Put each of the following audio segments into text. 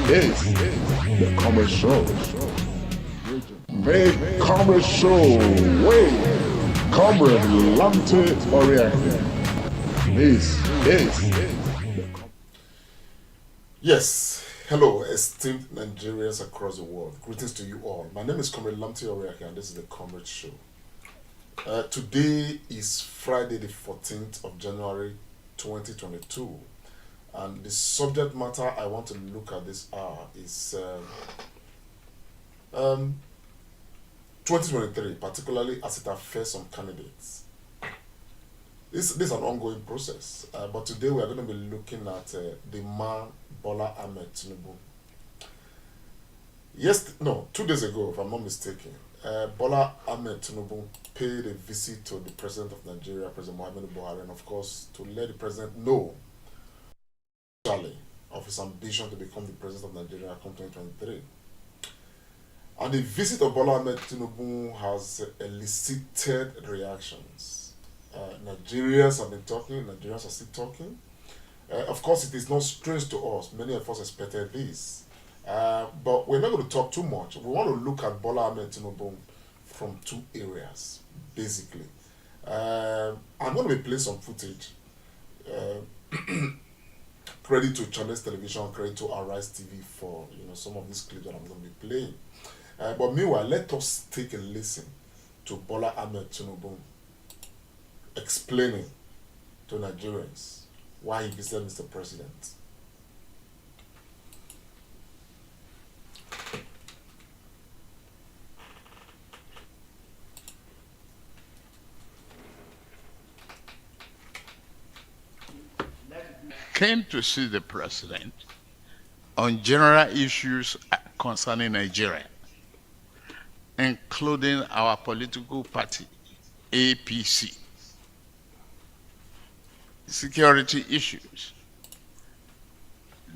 is the Comrade Show. Make Comrade Show. Wait, Comrade Lamte Oriente. This is. Yes, hello, esteemed Nigerians across the world. Greetings to you all. My name is Comrade Lamte Oriente, and this is the Comrade Show. Today is Friday, the 14th of January 2022, and the subject matter I want to look at this hour is 2023, particularly as it affects some candidates. This is an ongoing process, but today we are going to be looking at the man Bola Ahmed Tinubu. 2 days ago, if I'm not mistaken, Bola Ahmed Tinubu paid a visit to the president of Nigeria, President Muhammad Buhari, and of course to let the president know of his ambition to become the president of Nigeria come 2023. And the visit of Bola Ahmed Tinubu has elicited reactions. Nigerians have been talking, Nigerians are still talking. Of course, it is not strange to us. Many of us expected this. But we're not going to talk too much. We want to look at Bola Ahmed Tinubu from two areas, basically. I'm going to be playing some footage. Credit to Channels Television, credit to Arise TV for some of these clips that I'm going to be playing. But meanwhile, let us take a listen to Bola Ahmed Tinubu explaining to Nigerians why he visited Mr. President. Came to see the president on general issues concerning Nigeria, including our political party, APC, security issues,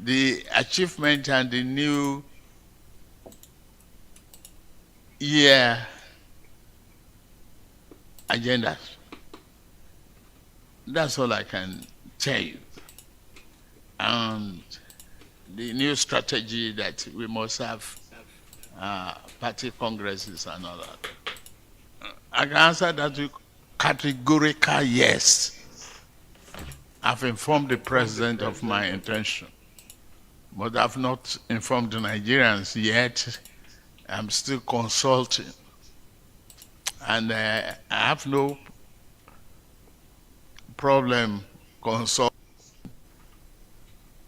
the achievement and the new year agendas. That's all I can tell you. And the new strategy that we must have party congresses and all that. I can answer that with categorical yes. I've informed the president of my intention, but I've not informed the Nigerians yet. I'm still consulting. And I have no problem consulting,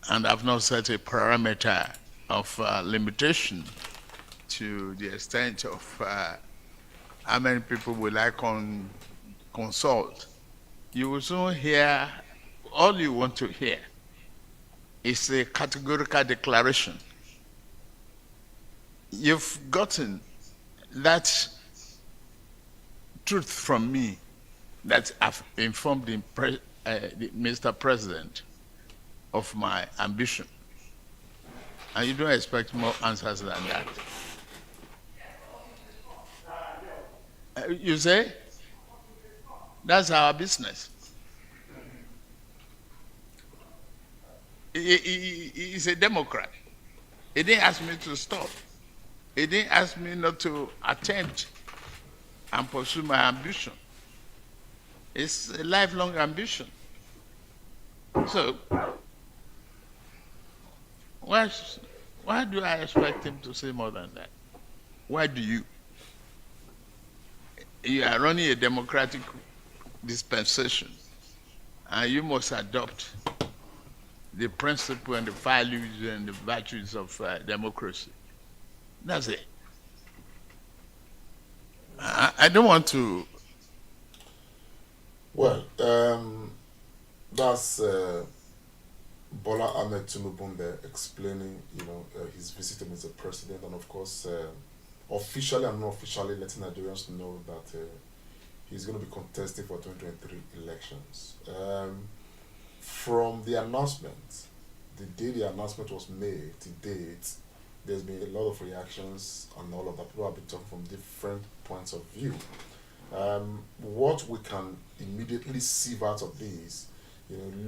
and I've not set a parameter of limitation to the extent of how many people will I consult. You will soon hear, all you want to hear is a categorical declaration. You've gotten that truth from me that I've informed the Mr. President of my ambition. And you don't expect more answers than that. You say? That's our business. He's a Democrat. He didn't ask me to stop. He didn't ask me not to attempt and pursue my ambition. It's a lifelong ambition. So, why do I expect him to say more than that? Why do you? You are running a democratic dispensation, and you must adopt the principle and the values and the virtues of democracy. That's it. I don't want to. Well, that's Bola Ahmed Tinubu there explaining, his visit to Mr. President, and of course, officially and unofficially letting Nigerians know that he's going to be contesting for 2023 elections. From the announcement, the day the announcement was made to date, there's been a lot of reactions and all of that. People have been talking from different points of view. What we can immediately see out of this,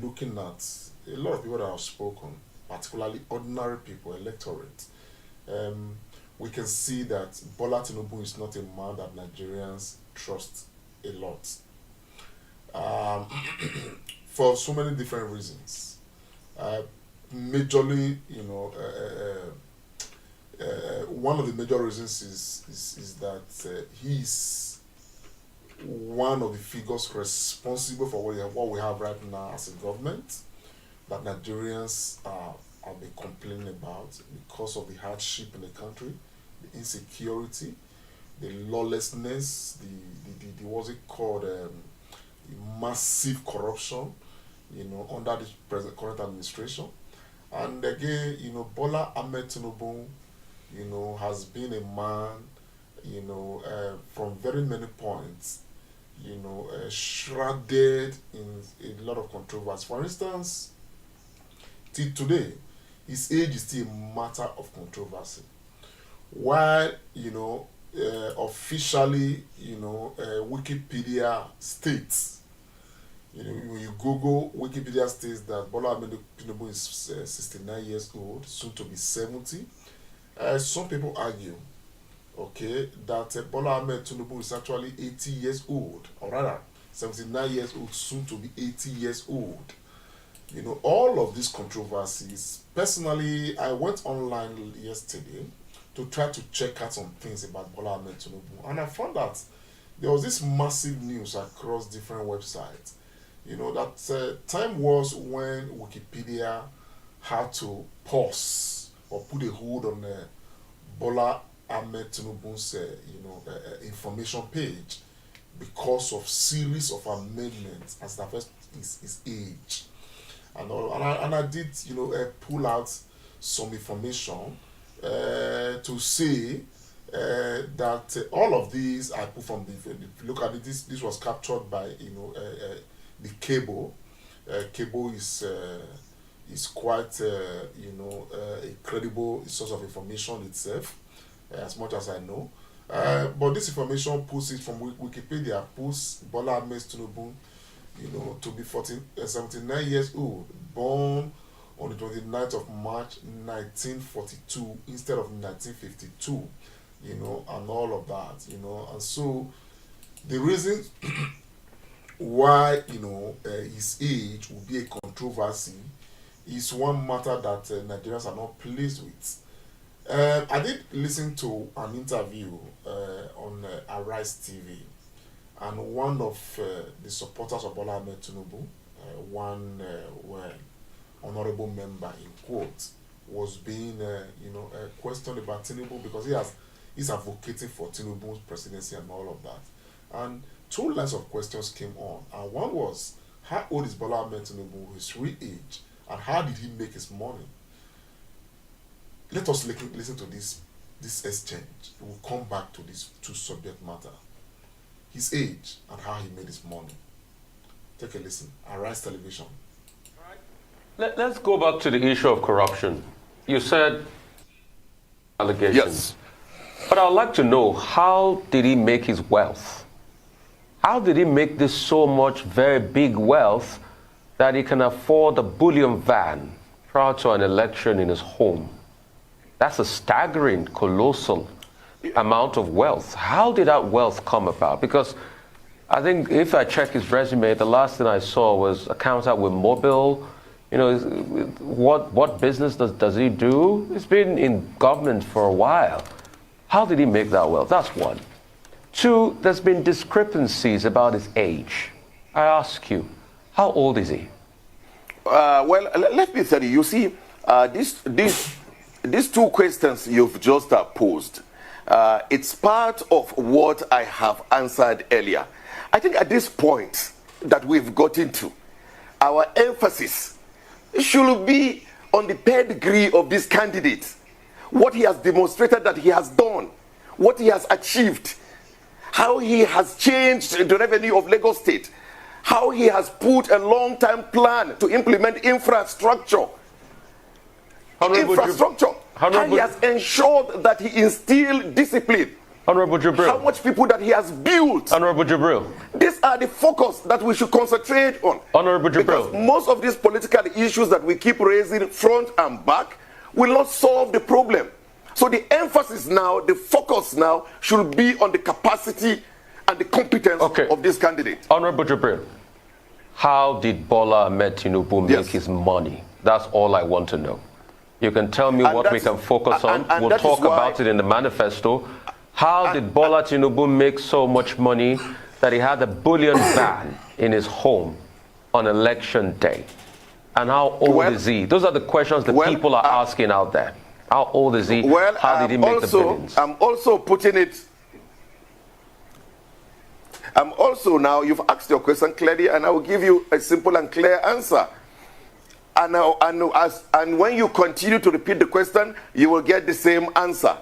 looking at a lot of people that have spoken, particularly ordinary people, electorate, we can see that Bola Tinubu is not a man that Nigerians trust a lot. For so many different reasons. Majorly, one of the major reasons is that he's one of the figures responsible for what we have right now as a government, that Nigerians have been complaining about because of the hardship in the country, the insecurity, the lawlessness, the what's it called, the massive corruption, under the current administration. And again, Bola Ahmed Tinubu, has been a man, from very many points, shrouded in a lot of controversy. For instance, till today, his age is still a matter of controversy. While, officially, Wikipedia states, when you Google, Wikipedia states that Bola Ahmed Tinubu is 69 years old, soon to be 70. Some people argue, that Bola Ahmed Tinubu is actually 80 years old, or rather, 79 years old, soon to be 80 years old. All of these controversies. Personally, I went online yesterday to try to check out some things about Bola Ahmed Tinubu, and I found that there was this massive news across different websites. That time was when Wikipedia had to pause or put a hold on Bola Ahmed Tinubu's information page because of series of amendments as the first his age and all. And I did pull out some information to say that all of these I put from look at it. This was captured by the Cable. Cable is quite a credible source of information itself, as much as I know. But this information puts it from Wikipedia, puts Bola Ahmed Tinubu, to be 79 years old, born on the 29th of March 1942 instead of 1952, and all of that, and so the reason why his age will be a controversy is one matter that Nigerians are not pleased with. I did listen to an interview on Arise TV, and one of the supporters of Bola Ahmed Tinubu, one honorable member in quotes, was being questioned about Tinubu because he's advocating for Tinubu's presidency and all of that. And two lines of questions came on, and one was, how old is Bola Ahmed Tinubu, his real age, and how did he make his money? Let us listen to this exchange. We'll come back to this two subject matter: his age and how he made his money. Take a listen. Arise Television. Let's go back to the issue of corruption. You said allegations. Yes. But I'd like to know, how did he make his wealth? How did he make this so much very big wealth that he can afford a bullion van prior to an election in his home? That's a staggering, colossal amount of wealth. How did that wealth come about? Because I think if I check his resume, the last thing I saw was a counter with Mobile. What business does he do? He's been in government for a while. How did he make that wealth? That's one. Two, there's been discrepancies about his age. I ask you, how old is he? Well, let me tell you, see, these two questions you've just posed, it's part of what I have answered earlier. I think at this point that we've gotten to, our emphasis should be on the pedigree of this candidate, what he has demonstrated that he has done, what he has achieved, how he has changed the revenue of Lagos State, how he has put a long-term plan to implement infrastructure. How he has ensured that he instilled discipline Honorable Jibril. How much people that he has built. Honorable Jibril. These are the focus that we should concentrate on. Honorable Jibril. Because most of these political issues that we keep raising front and back will not solve the problem. So the emphasis now, the focus now, should be on the capacity and the competence of this candidate. Honorable Jibril, how did Bola Ahmed Tinubu make his money? That's all I want to know. You can tell me what we can focus on. And we'll talk about it in the manifesto. How did Bola Tinubu make so much money that he had a bullion van in his home on election day? And how old is he? Those are the questions the people are asking out there. How old is he? How did he make the billions? I'm also putting it. I'm also now, you've asked your question clearly, and I will give you a simple and clear answer. And when you continue to repeat the question, you will get the same answer.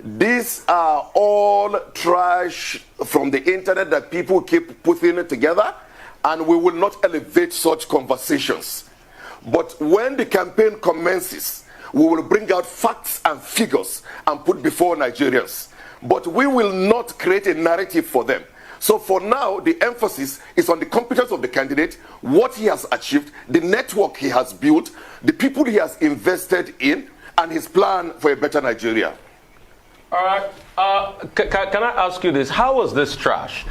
These are all trash from the internet that people keep putting together, and we will not elevate such conversations. But when the campaign commences, we will bring out facts and figures and put before Nigerians. But we will not create a narrative for them. So for now, the emphasis is on the competence of the candidate, what he has achieved, the network he has built, the people he has invested in, and his plan for a better Nigeria. All right. Can I ask you this? How was this trash?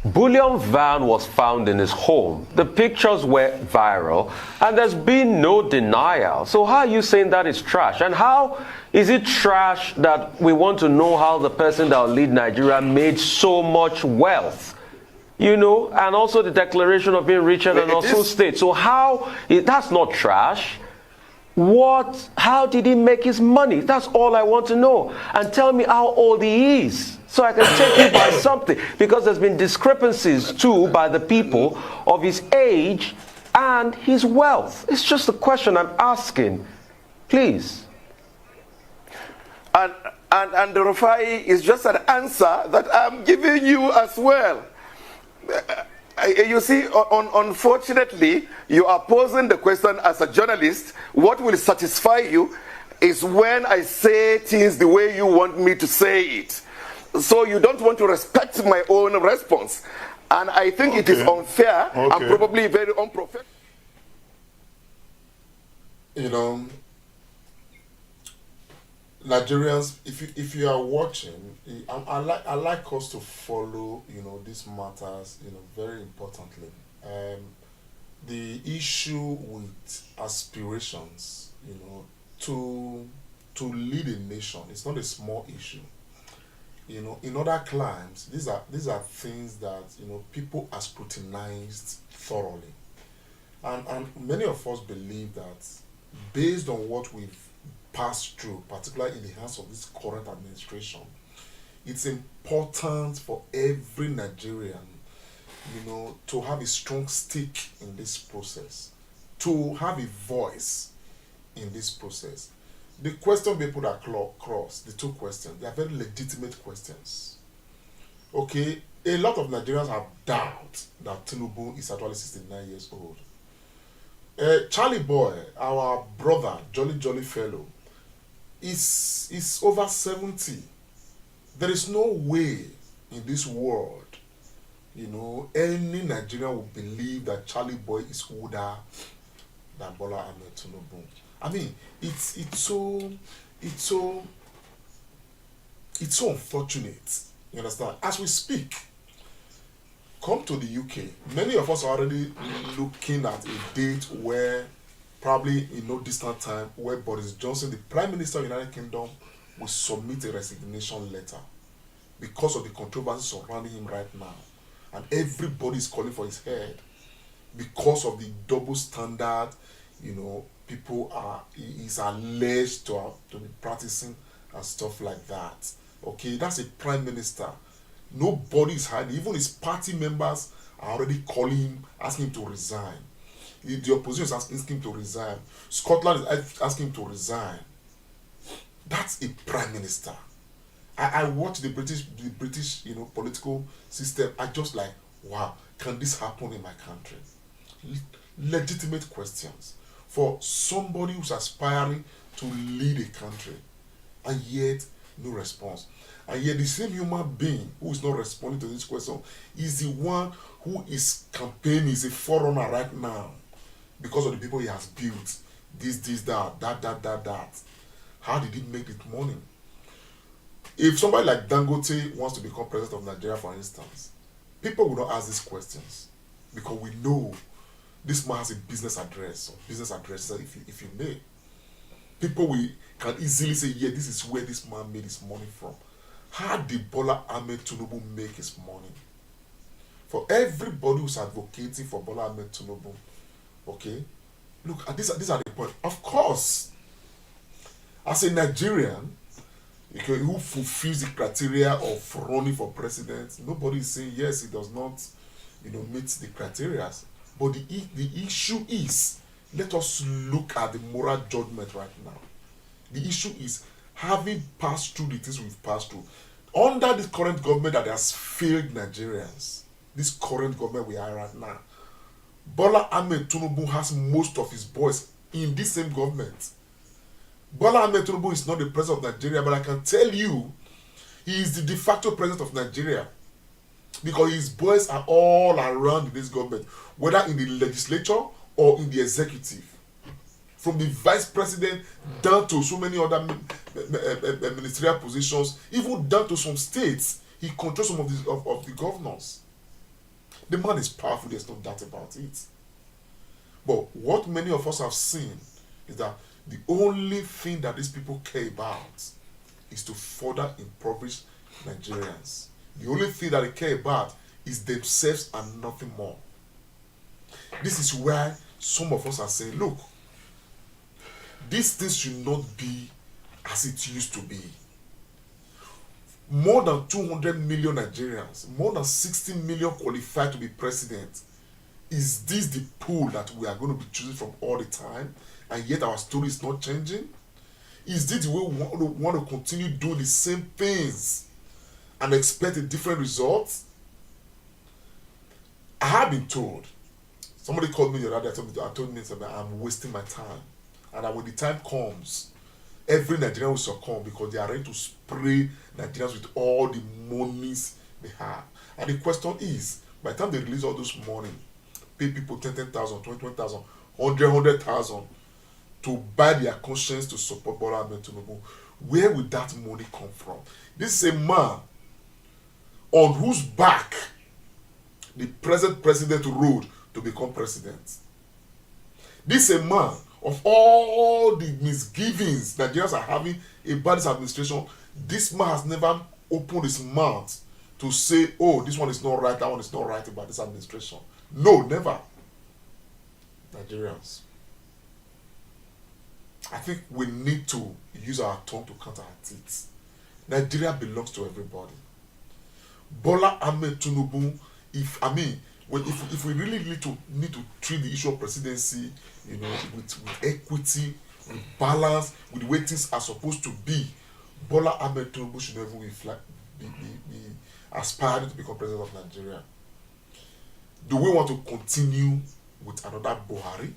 Bullion van was found in his home. The pictures were viral, and there's been no denial. So how are you saying that is trash? And how is it trash that we want to know how the person that will lead Nigeria made so much wealth? You know, and also the declaration of being richer than also state. So that's not trash. How did he make his money? That's all I want to know. And tell me how old he is, so I can take you by something. Because there's been discrepancies too by the people of his age and his wealth. It's just a question I'm asking. Please. And the Rufai is just an answer that I'm giving you as well. You see, unfortunately, you are posing the question as a journalist. What will satisfy you is when I say things the way you want me to say it. So you don't want to respect my own response. And I think it is unfair and probably very unprofessional. You know, Nigerians, if you are watching, I like us to follow, you know, these matters, you know, very importantly. The issue with aspirations, you know, to lead a nation, it's not a small issue. You know, in other climes, these are things that, you know, people are scrutinized thoroughly, and many of us believe that based on what we've passed through, particularly in the hands of this current administration, it's important for every Nigerian, you know, to have a strong stake in this process, to have a voice in this process. The question people that cross, the two questions, they are very legitimate questions. Okay, a lot of Nigerians have doubt that Tinubu is actually 69 years old. Charlie Boy, our brother, jolly fellow, is over 70. There is no way in this world, you know, any Nigerian will believe that Charlie Boy is older than Bola Ahmed Tinubu. I mean, it's so unfortunate. You understand? As we speak, come to the UK. Many of us are already looking at a date where, probably in no distant time, where Boris Johnson, the Prime Minister of the United Kingdom, will submit a resignation letter because of the controversy surrounding him right now. And everybody is calling for his head because of the double standard, you know, is alleged to be practicing and stuff like that. Okay, that's a Prime Minister. Nobody is hiding. Even his party members are already calling him, asking him to resign. The opposition is asking him to resign. Scotland is asking him to resign. That's a Prime Minister. I watch the British, you know, political system. I just like, wow, can this happen in my country? Legitimate questions for somebody who's aspiring to lead a country, and yet No response. And yet the same human being who is not responding to this question is the one who is campaigning, is a forerunner right now because of the people he has built. This, that. How did he make it money? If somebody like Dangote wants to become president of Nigeria, for instance, people will not ask these questions because we know this man has a business address, or business address, if you may. People can easily say, yeah, this is where this man made his money from. How did Bola Ahmed Tinubu make his money? For everybody who's advocating for Bola Ahmed Tinubu, okay, look, these are the point. Of course, as a Nigerian, okay, who fulfills the criteria of running for president, nobody is saying yes, he does not, meet the criteria. But the issue is, let us look at the moral judgment right now. The issue is, having passed through the things we've passed through, under the current government that has failed Nigerians, this current government we are right now, Bola Ahmed Tinubu has most of his boys in this same government. Bola Ahmed Tinubu is not the president of Nigeria, but I can tell you, he is the de facto president of Nigeria because his boys are all around this government, whether in the legislature or in the executive. From the vice president down to so many other ministerial positions, even down to some states, he controls some of the governors. The man is powerful, there's no doubt about it. But what many of us have seen is that the only thing that these people care about is to further impoverish Nigerians. The only thing that they care about is themselves and nothing more. This is where some of us are saying, look, these things should not be as it used to be. More than 200 million Nigerians, more than 60 million qualified to be president. Is this the pool that we are going to be choosing from all the time, and yet our story is not changing? Is this the way we want to continue doing the same things and expect a different result? I have been told, somebody called me the other day, told me I'm wasting my time, and that when the time comes, every Nigerian will succumb because they are ready to spray Nigerians with all the monies they have. And the question is, by the time they release all those money, pay people 10,000, 20,000, 100,000 to buy their conscience to support Bola Ahmed Tinubu, where will that money come from? This is a man on whose back the present president rode to become president. This is a man of all the misgivings Nigerians are having about this administration. This man has never opened his mouth to say, oh, this one is not right, that one is not right about this administration. No, never. Nigerians, I think we need to use our tongue to counter our teeth. Nigeria belongs to everybody. Bola Ahmed Tinubu, if we really need to treat the issue of presidency, with equity, with balance, with the way things are supposed to be, Bola Ahmed Tinubu should never be aspiring to become president of Nigeria. Do we want to continue with another Buhari?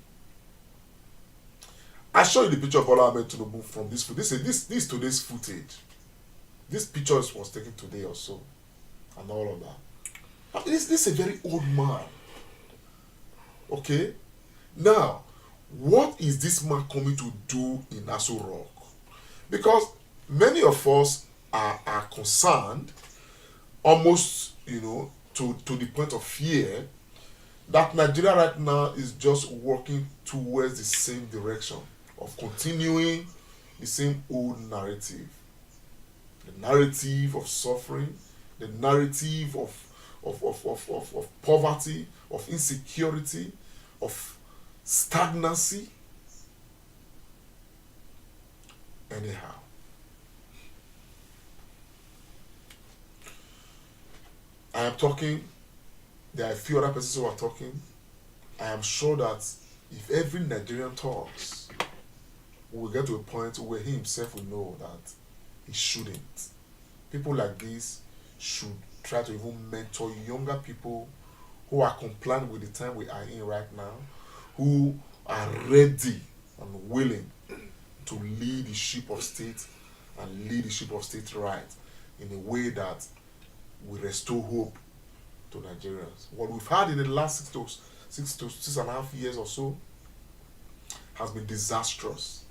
I show you the picture of Bola Ahmed Tinubu from this footage. This today's footage. This picture was taken today or so, and all of that. This is a very old man. Okay? Now, what is this man coming to do in Aso Rock? Because many of us are concerned, almost, to the point of fear, that Nigeria right now is just working towards the same direction of continuing the same old narrative. The narrative of suffering, the narrative of poverty, of insecurity, of stagnancy. Anyhow, I am talking, there are a few other persons who are talking. I am sure that if every Nigerian talks, we will get to a point where he himself will know that he shouldn't. People like this should try to even mentor younger people who are compliant with the time we are in right now, who are ready and willing to lead the ship of state and lead the ship of state right in a way that will restore hope to Nigerians. What we've had in the last 6.5 years or so has been disastrous.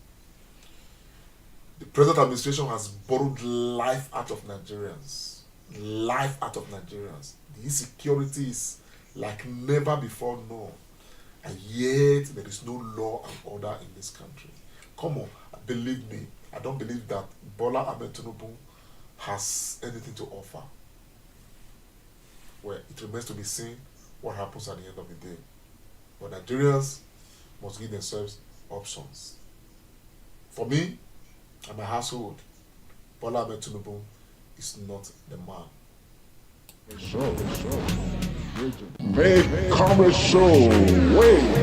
The present administration has borrowed life out of Nigerians. Life out of Nigerians. The insecurity is like never before known. And yet there is no law and order in this country. Come on, believe me, I don't believe that Bola Ahmed Tinubu has anything to offer. Well, it remains to be seen what happens at the end of the day. But Nigerians must give themselves options. For me and my household, Bola Ahmed Tinubu is not the man. Make Comrade Show. Wait.